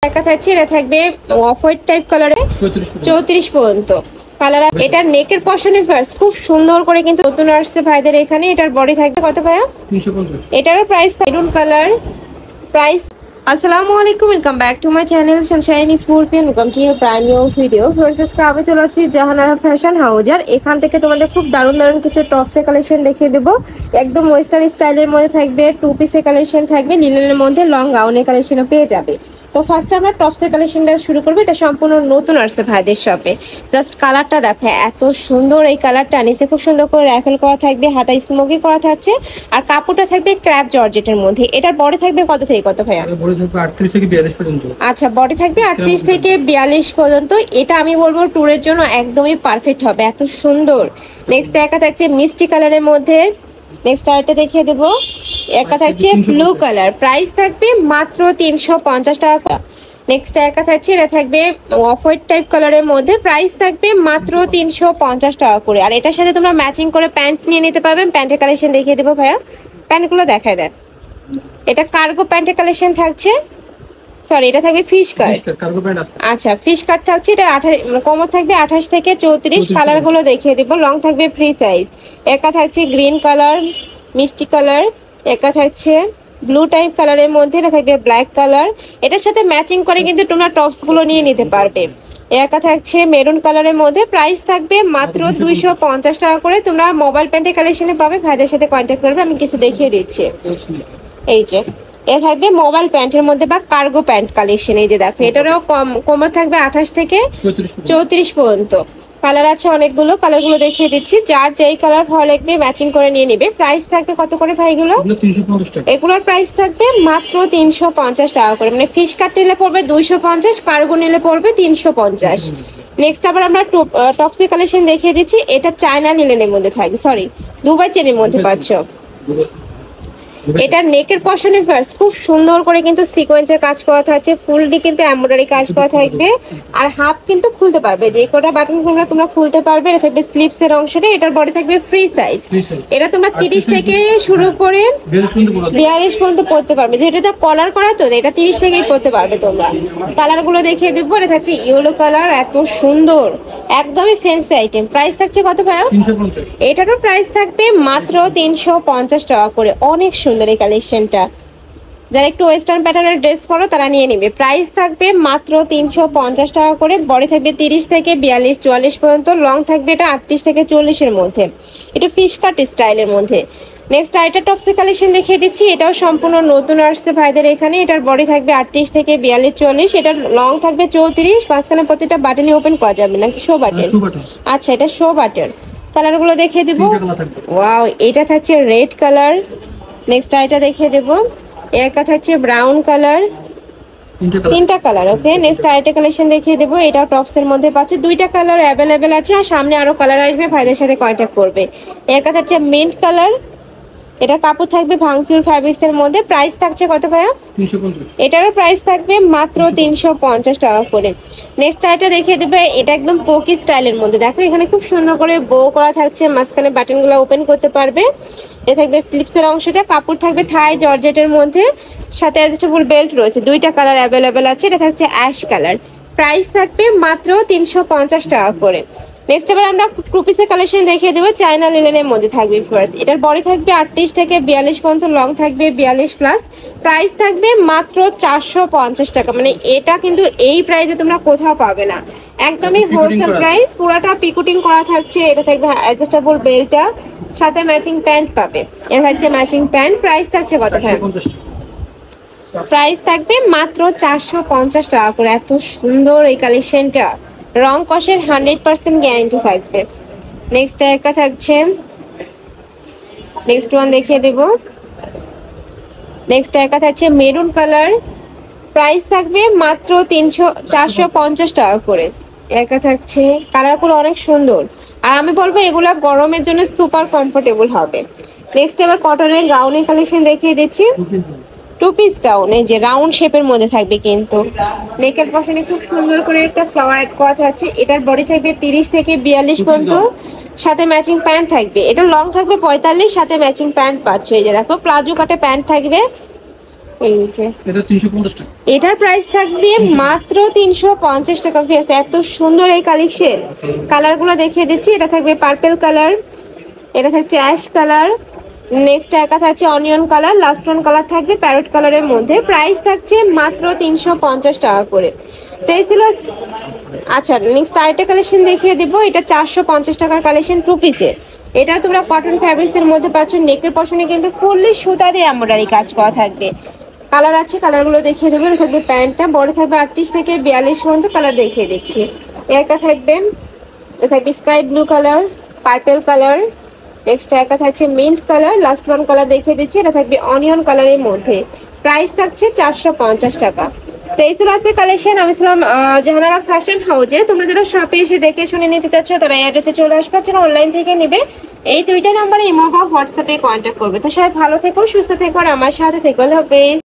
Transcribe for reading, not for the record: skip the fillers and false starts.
একা থাকছে, এটা থাকবে অফ হোয়াইট টাইপ কালারে 34 পর্যন্ত কালার। এটার নেকের পশনে ফার্স্ট খুব সুন্দর করে কিন্তু নতুন আসছে ভাইদের এখানে। এটার বডি থাকবে কত ভাইয়া? 350। এটারও প্রাইস মেরুন কালার প্রাইস। আসসালামু আলাইকুম, welcome back to my channel Sunshine scorpion. Welcome to year brand new video. First আমি চলে আসছি জাহানারা ফ্যাশন হাউজার। এখান থেকে তোমাদের খুব দারুণ দারুণ কিছু টপসের কালেকশন দেখিয়ে দেবো। একদম ওয়েস্টার্ন স্টাইলের মধ্যে থাকবে, টু পিসের কালেকশন থাকবে, লিনেনের মধ্যে লং গাউনের কালেকশনও পেয়ে যাবে। তো ফার্স্টে আমরা টপসের কালেকশনটা শুরু করবো। এটা সম্পূর্ণ নতুন আসছে ভাইদের শপে। জাস্ট কালারটা দেখো, এত সুন্দর এই কালারটা। নিচে খুব সুন্দর করে র্যাফেল করা থাকবে, হাতায় স্মোকি করা থাকছে, আর কাপড়টা থাকবে ক্র্যাপ জর্জেটের মধ্যে। এটার বডি থাকবে কত থেকে কত ভাইয়া? বডি থাকবে 38 থেকে 42 পর্যন্ত। আচ্ছা, বডি থাকবে 38 থেকে 42 পর্যন্ত। এটা আমি বলবো ট্যুরের জন্য একদমই পারফেক্ট হবে, এত সুন্দর। নেক্সট একা থাকছে মিষ্টি কালারের মধ্যে। নেক্সট আরেকটা দেখিয়ে দেবো, একা থাকছে ব্লু কালার, প্রাইস থাকবে মাত্র 350 টাকা। নেক্সট একা থাকছে, এটা থাকবে অফ হোয়াইট টাইপ কালারের মধ্যে, প্রাইস থাকবে মাত্র 350 টাকা করে। আর এটার সাথে তোমরা ম্যাচিং করে প্যান্ট নিয়ে নিতে পারবেন। প্যান্টের কালেকশন দেখিয়ে দেবো ভাইয়া, প্যান্টগুলো দেখায় দেয়। এটা কার্গো প্যান্টের কালেকশন থাকছে, সরি এটা থাকবে ফিশ কাট। আচ্ছা, ফিশ কাট থাকছে। এটা কোমর থাকবে 28 থেকে 34। কালার গুলো দেখিয়ে দিব। লং থাকবে ফ্রি সাইজ। একা থাকছে গ্রিন কালার, মিষ্টি কালার। একা থাকছে ব্লু টাইপ কালারের মধ্যে, এটা থাকবে ব্ল্যাক কালার। এটার সাথে ম্যাচিং করে কিন্তু তোমরা টপস গুলো নিয়ে নিতে পারবে। একা থাকছে মেরুন কালারের মধ্যে, প্রাইস থাকবে মাত্র 250 টাকা করে। তোমরা মোবাইল প্যান্টের কালেকশনে পাবে, ভাইদের সাথে কন্ট্যাক্ট করবে। আমি কিছু দেখিয়ে দিচ্ছি। এই যে এটা থাকবে মোবাইল প্যান্টের মধ্যে বা কার্গো প্যান্ট কালেকশন। এই যে দেখো, এটারও কোমর থাকবে 28 থেকে 34 পর্যন্ত। কালার আছে অনেকগুলো, কালারগুলো দেখিয়ে দিচ্ছি। যার যেই কালার ভালো লাগবে ম্যাচিং করে নিয়ে নেবে। প্রাইস থাকবে কত করে ভাই এগুলো? এগুলোর প্রাইস থাকবে মাত্র 350 টাকা করে। মানে ফিশ কাট নিলে পড়বে 250, কার্গো নিলে পড়বে 350। নেক্সট আবার আমরা টপসের কালেকশন দেখিয়ে দিচ্ছি। এটা চায়না লিনেনের মধ্যে থাকবে, সরি দুবাই চেনের মধ্যে পাচ্ছ। এটার নেকের পশনে ফার্স্ট খুব সুন্দর করে কিন্তু সিকোয়েন্সের কাজ করা থাকছে, ফুলটি কিন্তু এমব্রয়ডারি কাজ করা থাকবে। আর হাফ কিন্তু খুলতে পারবে, যে কোটা বাটন খুললে তোমরা খুলতে পারবে। এটা থাকবে স্লিভস এর অংশটা। এটার বডি থাকবে ফ্রি সাইজ। এটা তোমরা 30 থেকে শুরু করে 42 পর্যন্ত পরতে পারবে। যেটা তো কলার করা, তো এটা 30 থেকেই পরতে পারবে তোমরা। কালার গুলো দেখিয়ে দেবো। এটা থাকছে ইয়েলো কালার, এত সুন্দর, একদমই ফ্যান্সি আইটেম। প্রাইস থাকছে কত ভাইয়া? 350। এটারও প্রাইস থাকবে মাত্র 350 টাকা করে। অনেক সুন্দর এই কালেকশনটা। যারা একটু ওয়েস্টার্ন প্যাটার্নের ড্রেস পরো তারা নিয়ে নেবে। প্রাইস থাকবে মাত্র 350 টাকা করে। বডি থাকবে 30 থেকে 42 44 পর্যন্ত। লং থাকবে এটা 38 থেকে 40 এর মধ্যে, এটা ফিশ কাট স্টাইলের মধ্যে। নেক্সট আইটা টপসের কালেকশন দেখিয়ে দিচ্ছি। এটাও সম্পূর্ণ নতুন আসছে ভাইদের এখানে। এটার বডি থাকবে 38 থেকে 42 44। এটার লং থাকবে 34। মাঝখানে প্রতিটা বাটনই ওপেন করা যাবে নাকি শো বাটন? আচ্ছা, এটা শো বাটন। কালারগুলো দেখিয়ে দিব। ওয়াও, এটা থাকছে রেড কালার। নেক্সট আইটা দেখিয়ে দেবো। একটা থাকছে ব্রাউন কালার, তিনটা কালার। ওকে, নেক্সট আইটা কালেকশন দেখিয়ে দেবো। এটাও টপসের মধ্যে পাচ্ছে, দুইটা কালার অ্যাভেলেবেল আছে। আর সামনে আরো কালার আসবে, ভাইদের সাথে কন্ট্যাক্ট করবে। একটা থাকছে মিন্ট কালার। এটা কাপড় থাকবে ভাঙচুর ফ্যাব্রিক্স এর মধ্যে। প্রাইস থাকছে কত ভাইয়া? 350। এটারও প্রাইস থাকবে মাত্র 350 টাকা করে। নেক্সট আইটা দেখিয়ে দেবে। এটা একদম পোকি স্টাইলের মধ্যে। দেখো এখানে খুব সুন্দর করে বো করা থাকছে, মাঝখানে বাটনগুলো ওপেন করতে পারবে। এটা থাকবে স্লিপসের অংশটা। কাপড় থাকবে থাই জর্জেটের মধ্যে, সাথে অ্যাডজাস্টেবল বেল্ট রয়েছে। দুইটা কালার অ্যাভেলেবেল আছে। এটা থাকছে অ্যাশ কালার। প্রাইস থাকবে মাত্র 350 টাকা করে। নেক্সট এবার আমরা টু পিসের কালেকশন দেখিয়ে দেবো। চায়না লিনেনের মধ্যে থাকবে ফার্স্ট। এটার বডি থাকবে 38 থেকে 42 পর্যন্ত, লং থাকবে 42 প্লাস। প্রাইস থাকবে মাত্র 450 টাকা। মানে এটা কিন্তু এই প্রাইসে তোমরা কোথাও পাবে না, একদমই হোলসেল প্রাইস। পুরোটা পিকুটিং করা থাকছে। এটা থাকবে অ্যাডজাস্টেবল বেল্টটা, সাথে ম্যাচিং প্যান্ট পাবে। এটা থাকছে ম্যাচিং প্যান্ট। প্রাইস থাকছে কত ভাই? প্রাইস থাকবে মাত্র 450 টাকা করে। এত সুন্দর এই কালেকশনটা, রং কষের 100% গ্যারান্টি থাকবে। নেক্সট একটা থাকছে, নেক্সট ওয়ান দেখিয়ে দেব। নেক্সট একটা থাকছে মেরুন কালার। প্রাইস থাকবে মাত্র 450 টাকা করে। একটা থাকছে কালারগুলো অনেক সুন্দর, আর আমি বলবো এগুলা গরমের জন্য সুপার কমফোর্টেবল হবে। নেক্সট এবার কটনের গাউনের কালেকশন দেখিয়ে দিচ্ছি। টু পিস গাউন, এই যে রাউন্ড শেপের মধ্যে থাকবে, কিন্তু নেকের পশনে খুব সুন্দর করে একটা ফ্লাওয়ার অ্যাড করা আছে। এটার বডি থাকবে 30 থেকে 42 পর্যন্ত, সাথে ম্যাচিং প্যান্ট থাকবে। এটা লং থাকবে 45, সাথে ম্যাচিং প্যান্ট পাচ্ছ। এই যে দেখো প্লাজো কাটে প্যান্ট থাকবে। এই যে এটা 350 টাকা, এটার প্রাইস থাকবে মাত্র 350 টাকা। ভিউয়ার্স এত সুন্দর এই কালেকশন, কালার গুলো দেখিয়ে দিচ্ছি। এটা থাকবে পার্পল কালার, এটা থাকছে অ্যাশ কালার, নেক্সট একটা থাকছে onion colour, last one colour থাকবে প্যারট কালারের মধ্যে। প্রাইস থাকছে মাত্র 350 টাকা করে। তো এই ছিল। আচ্ছা নেক্সট আরেকটা কালেকশন দেখিয়ে দিব। এটা 450 টাকার কালেকশন, 2 পিসের। এটা তোমরা কটন ফ্যাব্রিক্স এর মধ্যে পাচ্ছ। নেকের পশনে কিন্তু ফুললি সুতা দিয়ে এমব্রয়ডারি কাজ করা থাকবে। কালার আছে, কালার গুলো দেখিয়ে দেবো। এটা থাকবে প্যান্টটা, বড় থাকবে 38 থেকে 42 পর্যন্ত। কালার দেখিয়ে দিচ্ছি। একটা থাকবে, এটা থাকবে sky blue colour, purple colour, next একটা থাকছে mint colour, last one colour দেখিয়ে দিচ্ছি। এটা থাকবে অনিয়ন কালারের মধ্যে। প্রাইস থাকছে 450 টাকা। তো এই ছিল আজকে কালেকশন। আমি ছিলাম জাহানারা ফ্যাশন হাউজে। তোমরা যারা শপে এসে দেখে শুনে নিতে চাচ্ছ তারা এই অ্যাড্রেসে চলে আসবে, যারা অনলাইন থেকে নেবে এই দুইটা নাম্বারে ইমো বা হোয়াটসঅ্যাপে কন্ট্যাক্ট করবে। তো সবাই ভালো থেকো, সুস্থ থেকো আর আমার সাথে থেকো। আল্লাহ হাফেজ।